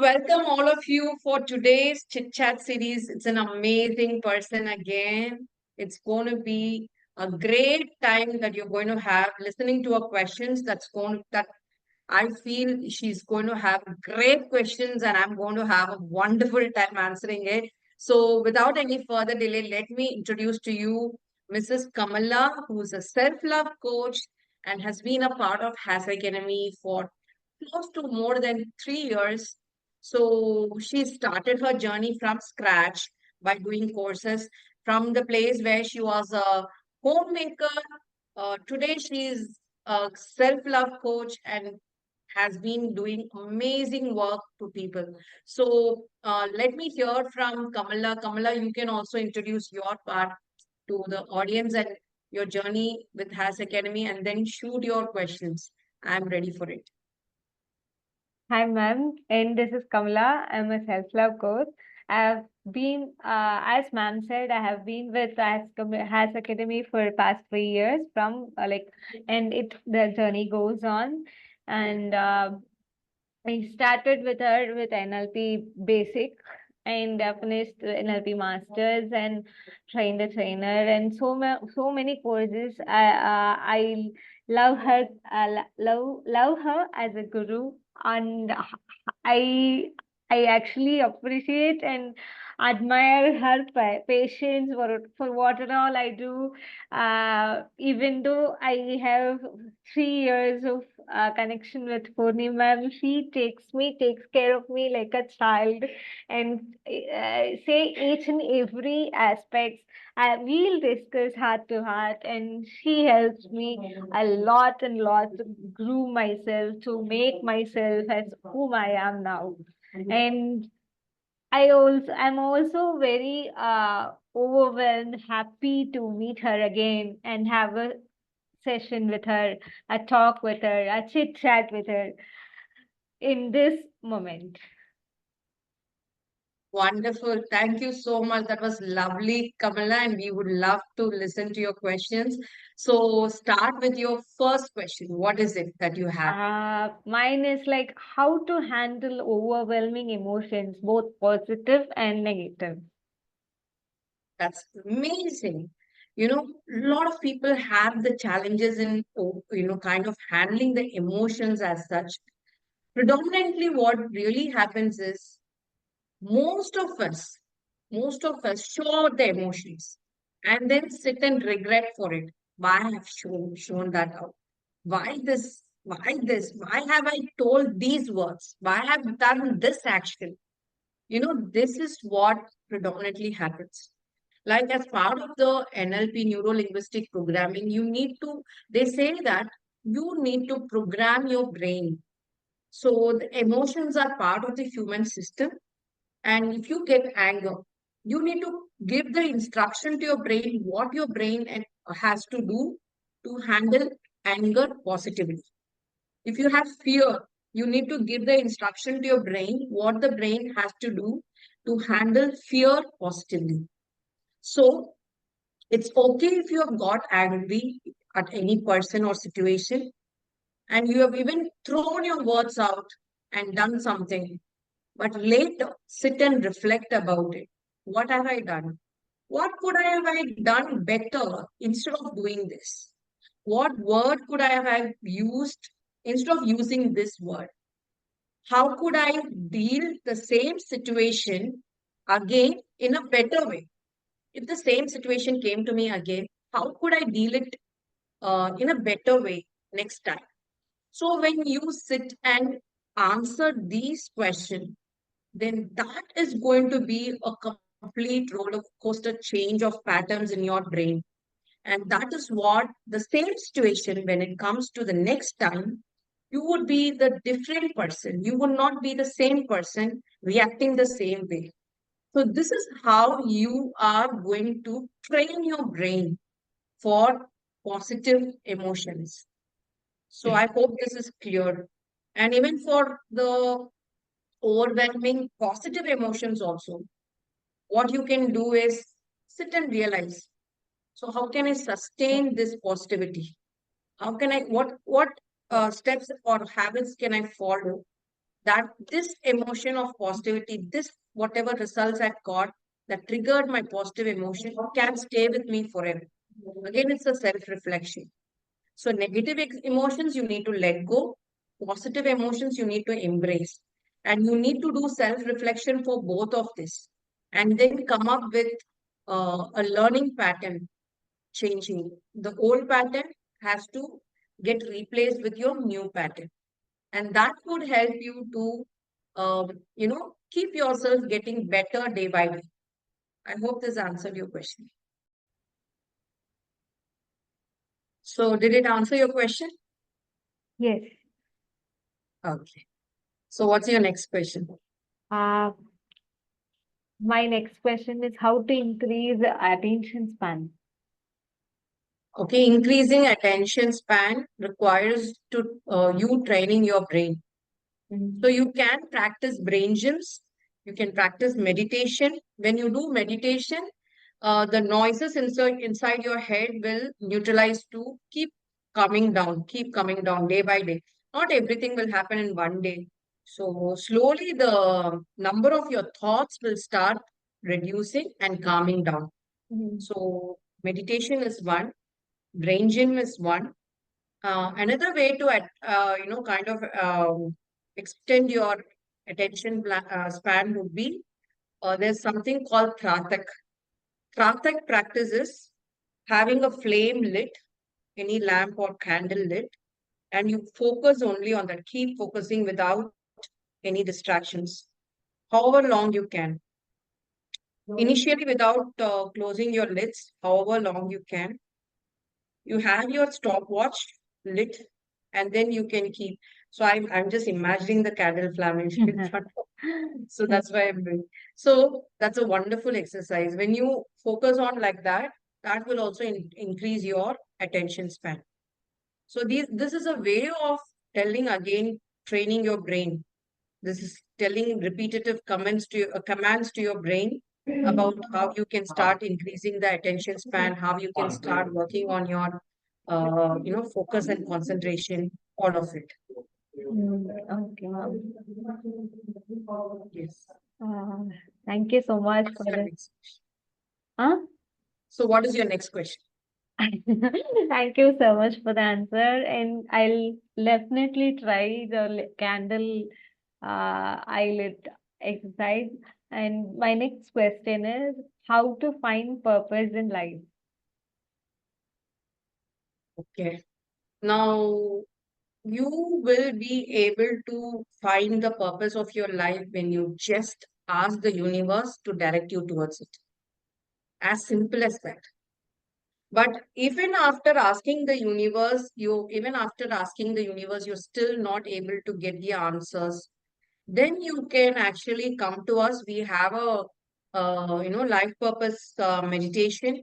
Welcome all of you for today's Chit Chat series. It's an amazing person again. It's going to be a great time that you're going to have listening to her questions. That I feel she's going to have great questions and I'm going to have a wonderful time answering it. So without any further delay, let me introduce to you Mrs. Kamala, who's a self-love coach and has been a part of Has Academy for close to more than 3 years. So she started her journey from scratch by doing courses from the place where she was a homemaker. Today she is a self-love coach and has been doing amazing work to people. So let me hear from Kamala. Kamala, you can also introduce your part to the audience and your journey with Has Academy and then shoot your questions. I'm ready for it. Hi, ma'am, and this is Kamala. I'm a self-love coach. I've been, as ma'am said, I have been with Has Academy for past 3 years. And the journey goes on, and I started with her with NLP basic, and finished the NLP masters and trained a trainer and so many courses. I love her. Love her as a guru, and I I actually appreciate and admire her patience for what and all I do. Even though I have 3 years of connection with Purnima, she takes care of me like a child, and say each and every aspect. We'll discuss heart to heart, and she helps me a lot and lot to groom myself, to make myself as whom I am now. And I'm also very overwhelmed, happy to meet her again and have a session with her, a talk with her, a chit chat with her in this moment. Wonderful. Thank you so much. That was lovely, Kamala, and we would love to listen to your questions. So, start with your first question. What is it that you have? Mine is like how to handle overwhelming emotions, both positive and negative. That's amazing. A lot of people have the challenges in, kind of handling the emotions as such. Predominantly, what really happens is most of us, most of us show the emotions and then sit and regret for it. Why I have shown that out? Why this? Why this? Why have I told these words? Why have I done this action? This is what predominantly happens. Like as part of the NLP neuro linguistic programming, they say that you need to program your brain. So the emotions are part of the human system, and if you get anger, you need to give the instruction to your brain what your brain has to do to handle anger positively. If you have fear, you need to give the instruction to your brain what the brain has to do to handle fear positively. So it's okay if you have got angry at any person or situation and you have even thrown your words out and done something, but later sit and reflect about it. What have I done? What could I done better instead of doing this? What word could I have used instead of using this word? How could I deal the same situation again in a better way? If the same situation came to me again, how could I deal it in a better way next time? So when you sit and answer these questions, then that is going to be a complete roller coaster change of patterns in your brain. And that is what the same situation, when it comes to the next time, you would be the different person. You would not be the same person reacting the same way. So, this is how you are going to train your brain for positive emotions. So, I hope this is clear. And even for the overwhelming positive emotions also, what you can do is sit and realize. So how can I sustain this positivity? How can I what steps or habits can I follow that this emotion of positivity, this whatever results I got that triggered my positive emotion can stay with me forever. Again, it's a self reflection. So, negative emotions you need to let go, positive emotions you need to embrace. And you need to do self reflection for both of this and then come up with a learning pattern changing. The old pattern has to get replaced with your new pattern. And that would help you to, keep yourself getting better day by day. I hope this answered your question. So, did it answer your question? Yes. Okay. So, what's your next question? Uh, my next question is how to increase the attention span. Okay, increasing attention span requires to you training your brain. So Mm. you can practice brain gyms. You can practice meditation. When you do meditation, the noises inside your head will neutralize to keep coming down day by day. Not everything will happen in one day. So slowly the number of your thoughts will start reducing and calming down. Mm. So meditation is one, brain gym is one. Another way to, kind of extend your span would be there's something called Tratak. Tratak practice is having a flame lit, any lamp or candle lit, and you focus only on that. Keep focusing without any distractions, however long you can. Initially, without closing your lids, however long you can. You have your stopwatch lit, and then you can keep. So I'm just imagining the candle flame in front of. So that's why I'm doing. So that's a wonderful exercise. When you focus on like that, that will also increase your attention span. So this is a way of telling again, training your brain. This is telling repetitive commands to your brain about how you can start increasing the attention span, how you can start working on your, focus and concentration, all of it. Mm, okay, ma'am. Yes. Uh, thank you so much What's for your the. next question? Huh? So, what is your next question? Thank you so much for the answer, and I'll definitely try the candle eyelid exercise. And my next question is how to find purpose in life. Okay. Now, you will be able to find the purpose of your life when you just ask the universe to direct you towards it. As simple as that. But even after asking the universe, you're still not able to get the answers. Then you can actually come to us. We have a, life purpose meditation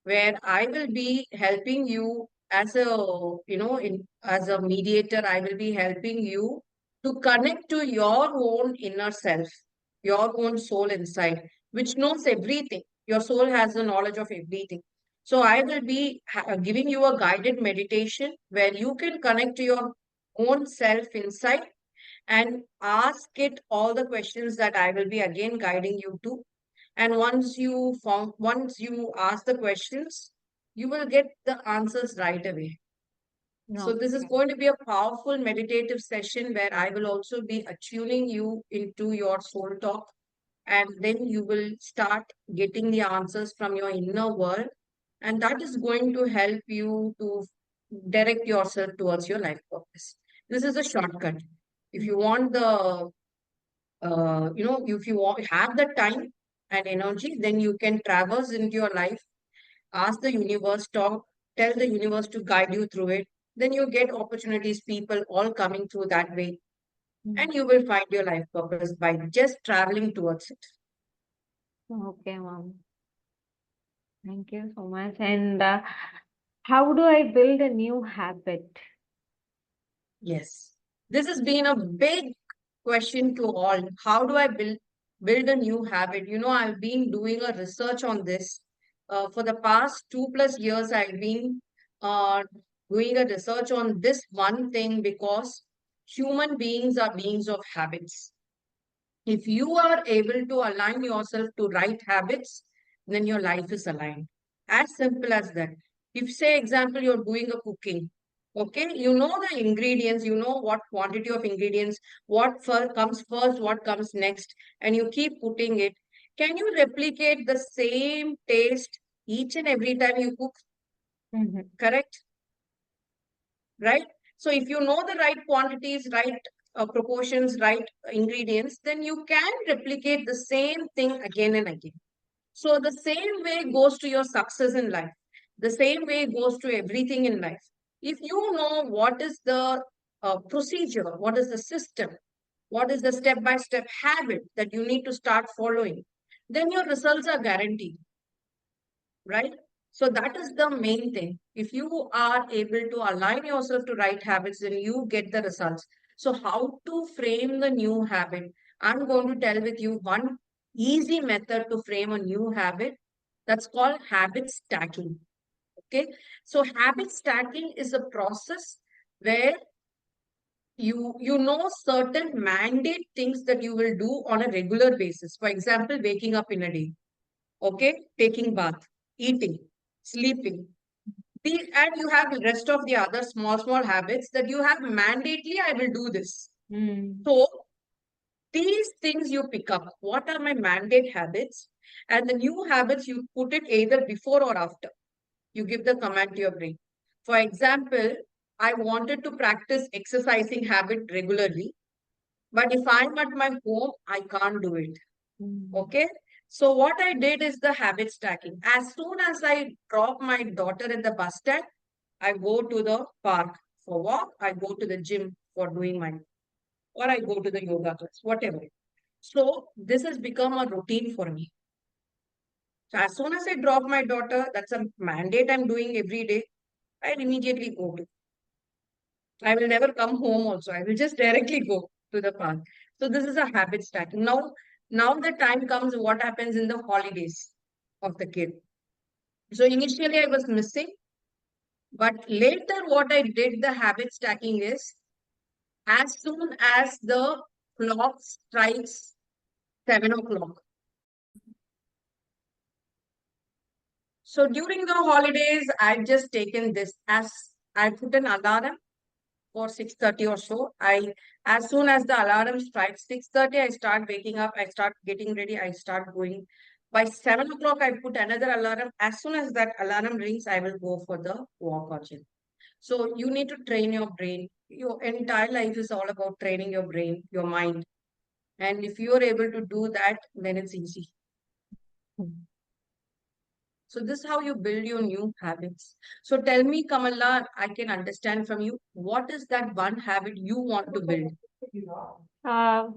where I will be helping you as a, as a mediator. I will be helping you to connect to your own inner self, your own soul inside, which knows everything. Your soul has the knowledge of everything. So I will be giving you a guided meditation where you can connect to your own self inside and ask it all the questions that I will be again guiding you to. And once you ask the questions, you will get the answers right away. So No. this is going to be a powerful meditative session where I will also be attuning you into your soul talk, and then you will start getting the answers from your inner world, and that is going to help you to direct yourself towards your life purpose. This is a shortcut. If you want the if you have the time and energy, then you can traverse into your life, ask the universe, tell the universe to guide you through it. Then you get opportunities, people all coming through that way, Mm. and you will find your life purpose by just traveling towards it. Okay, ma'am. Thank you so much. And how do I build a new habit? Yes. This has been a big question to all. How do I build a new habit? I've been doing a research on this. For the past 2+ years, I've been uh, doing a research on this one thing because Human beings are beings of habits. If you are able to align yourself to right habits, then your life is aligned. As simple as that. If, say, example, you're doing a cooking, okay, you know the ingredients, you know what quantity of ingredients, comes first, what comes next, and you keep putting it. Can you replicate the same taste each and every time you cook? Mhm. Correct? Right? So if you know the right quantities, right proportions, right ingredients, then you can replicate the same thing again and again. So the same way goes to your success in life. The same way goes to everything in life. If you know what is the procedure, what is the system, what is the step-by-step habit that you need to start following, then your results are guaranteed, right? So that is the main thing. If you are able to align yourself to right habits, then you get the results. So how to frame the new habit? I'm going to tell with you one easy method to frame a new habit. That's called habit stacking. Okay. So habit stacking is a process where you know certain mandate things that you will do on a regular basis. For example, waking up in a day. Okay, taking bath, eating, sleeping. And you have the rest of the other small habits that you have mandately, I will do this. Mm. So these things you pick up. What are my mandate habits? And the new habits, you put it either before or after. You give the command to your brain. For example, I wanted to practice exercising habit regularly, but if I'm at my home, I can't do it. Mm. Okay. So what I did is the habit stacking. As soon as I drop my daughter at the bus stand, I go to the park for walk. I go to the gym for doing my, or I go to the yoga class, whatever. So this has become a routine for me. So as soon as I drop my daughter, that's a mandate I'm doing every day. I immediately go to. I will never come home also. I will just directly go to the park. So this is a habit stacking. Now the time comes what happens in the holidays of the kid. So initially I was missing, but later what I did the habit stacking is as soon as the clock strikes 7 o'clock. So during the holidays, I've just taken this as I put an alarm for 6:30 or so. As soon as the alarm strikes 6:30, I start waking up, I start getting ready, I start going. By 7 o'clock, I put another alarm. As soon as that alarm rings, I will go for the walk or gym. So you need to train your brain. Your entire life is all about training your brain, your mind. And if you are able to do that, then it's easy. Mm. So this is how you build your new habits. So tell me, Kamala, I can understand from you, what is that one habit you want to build? Uh,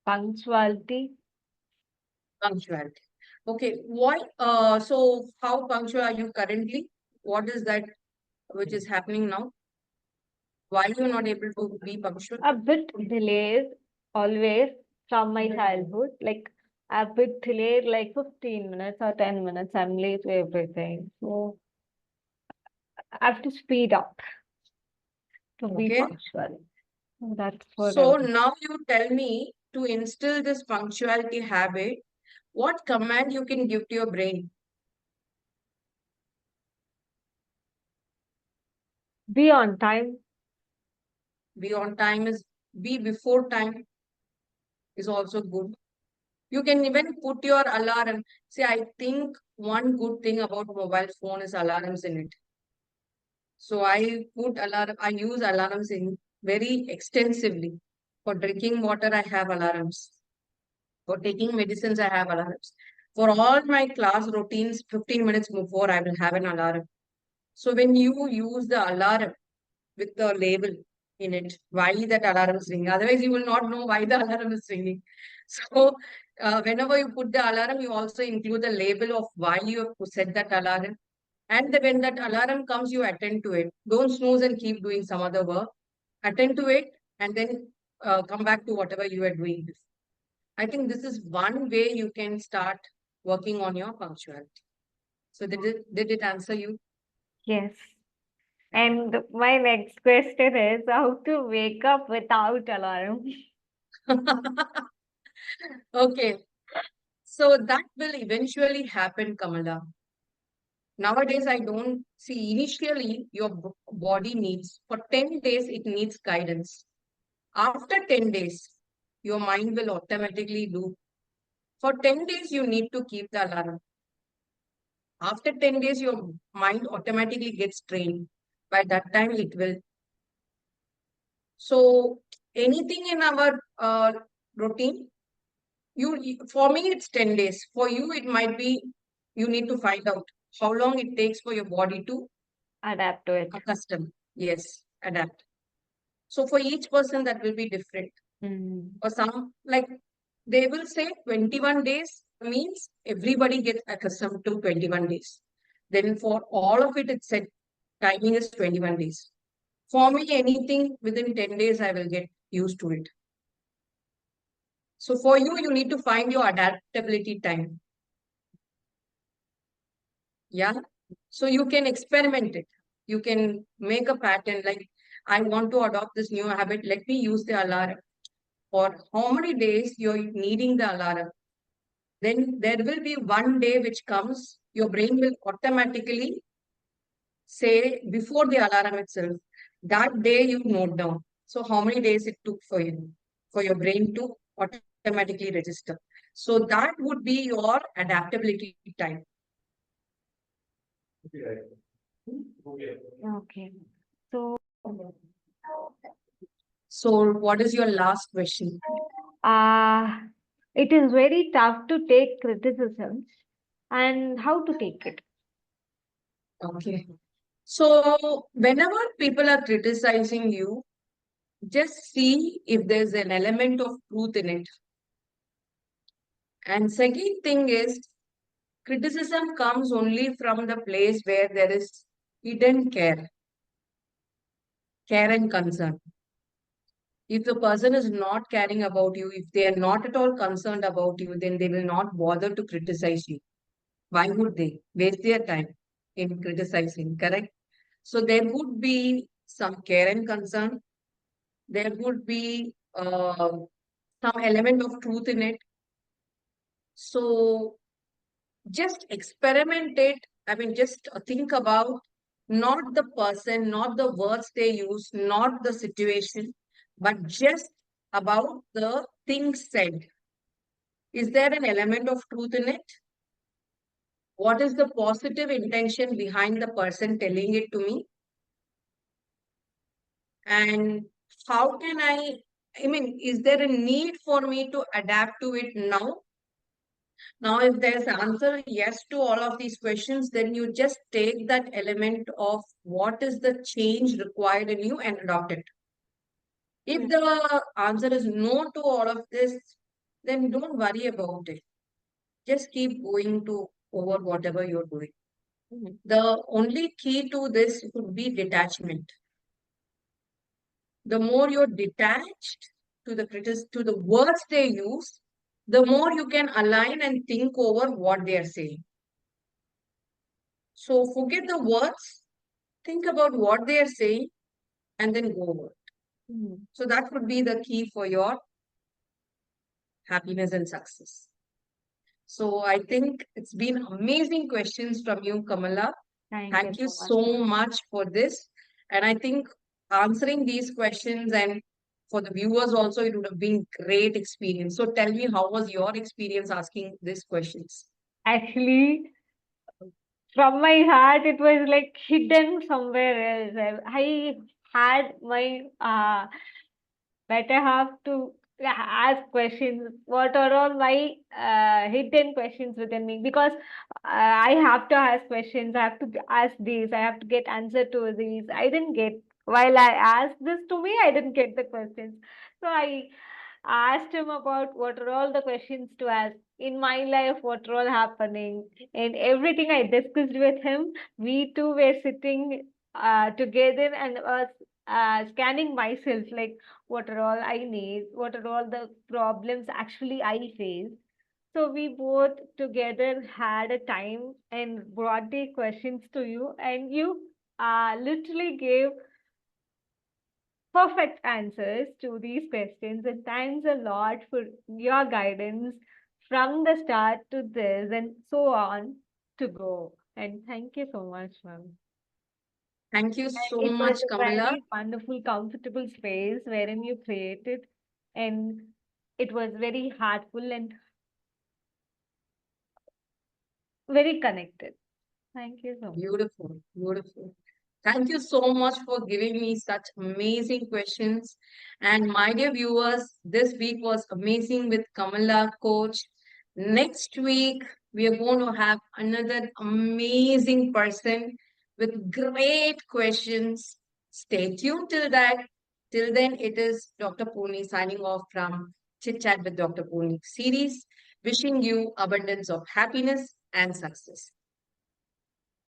Punctuality. Punctuality. Okay, why? So how punctual are you currently? What is that which is happening now? Why you not able to be punctual? A bit delayed always from my childhood. Like a bit delayed, like 15 minutes or 10 minutes. I'm late to everything. So I have to speed up to be Okay. punctual. So that's what I So want. now you tell me to instill this punctuality habit, what command you can give to your brain? Be on time. Be on time is be before time is also good. You can even put your alarm. See, I think one good thing about mobile phone is alarms in it. So I put alarm, I use alarms in very extensively. For drinking water, I have alarms. For taking medicines, I have alarms. For all my class routines, 15 minutes before, I will have an alarm. So when you use the alarm with the label in it, why that alarm is ringing, otherwise you will not know why the alarm is ringing. So whenever you put the alarm, you also include the label of why you have set that alarm. And when that alarm comes, you attend to it. Don't snooze and keep doing some other work. Attend to it and then come back to whatever you are doing. I think this is one way you can start working on your punctuality. So did it answer you? Yes. And my next question is how to wake up without alarm. Okay, so that will eventually happen, Kamala. Nowadays, I don't see initially your body needs, for 10 days, it needs guidance. After 10 days, your mind will automatically do. For 10 days, you need to keep the alarm. After 10 days, your mind automatically gets trained. By that time, it will. So, anything in our routine, for me, it's 10 days. For you, it might be, you need to find out how long it takes for your body to Adapt to it. accustom. Yes, adapt. So, for each person, that will be different. Mm. For some, like they will say 21 days means everybody gets accustomed to 21 days. Then for all of it, it's said timing is 21 days. For me, anything within 10 days, I will get used to it. So for you, you need to find your adaptability time. Yeah. So you can experiment it. You can make a pattern like, I want to adopt this new habit. Let me use the alarm. For how many days you're needing the alarm? Then there will be one day which comes, your brain will automatically say before the alarm itself, that day you note down. So how many days it took for you, for your brain to automatically register. So that would be your adaptability time. Okay. So, So what is your last question? uh, it is very tough to take criticism and how to take it. Okay. So whenever people are criticizing you, just see if there's an element of truth in it. And second thing is, criticism comes only from the place where there is hidden care and concern. If the person is not caring about you, if they are not at all concerned about you, then they will not bother to criticize you. Why would they waste their time in criticizing? Correct? So there would be some care and concern. There would be some element of truth in it. So just experiment it. I mean, just think about not the person, not the words they use, not the situation, but just about the things said. Is there an element of truth in it? What is the positive intention behind the person telling it to me? And how can I mean, is there a need for me to adapt to it now? Now, if there's answer yes to all of these questions, then you just take that element of what is the change required in you and adopt it. If the answer is no to all of this, then don't worry about it. Just keep going to over whatever you're doing. Mhm. The only key to this would be detachment. The more you're detached to to the words they use, the more you can align and think over what they are saying. So forget the words, think about what they are saying, and then go over. Mhm. So that would be the key for your happiness and success. So I think it's been amazing questions from you, Kamala. Thank you Thank you so much. so much for this. And I think answering these questions and for the viewers also, it would have been great experience. So tell me, how was your experience asking these questions? Actually, from my heart, it was like hidden somewhere else. I had my better half to ask questions. What are all my hidden questions within me? Because I have to ask questions. I have to ask these. I have to get answer to these. I didn't get while I asked this to me. I didn't get the questions. So I asked him about what are all the questions to ask in my life, what are all happening, and everything I discussed with him. We two were sitting together and was scanning myself like what are all I need, what are all the problems actually I face. So we both together had a time and brought the questions to you, and you literally gave perfect answers to these questions. And thanks a lot for your guidance from the start to this and so on to go. And thank you so much, ma'am. Thank you And so it was much, a Kamala. very wonderful, comfortable space wherein you created, and it was very heartful and very connected. Thank you so much. Beautiful, beautiful. Thank you so much for giving me such amazing questions. And my dear viewers, this week was amazing with Kamala Coach. Next week, we are going to have another amazing person with great questions. Stay tuned till that. Till then, it is Dr. Poorani signing off from Chit Chat with Dr. Poorani series, wishing you abundance of happiness and success.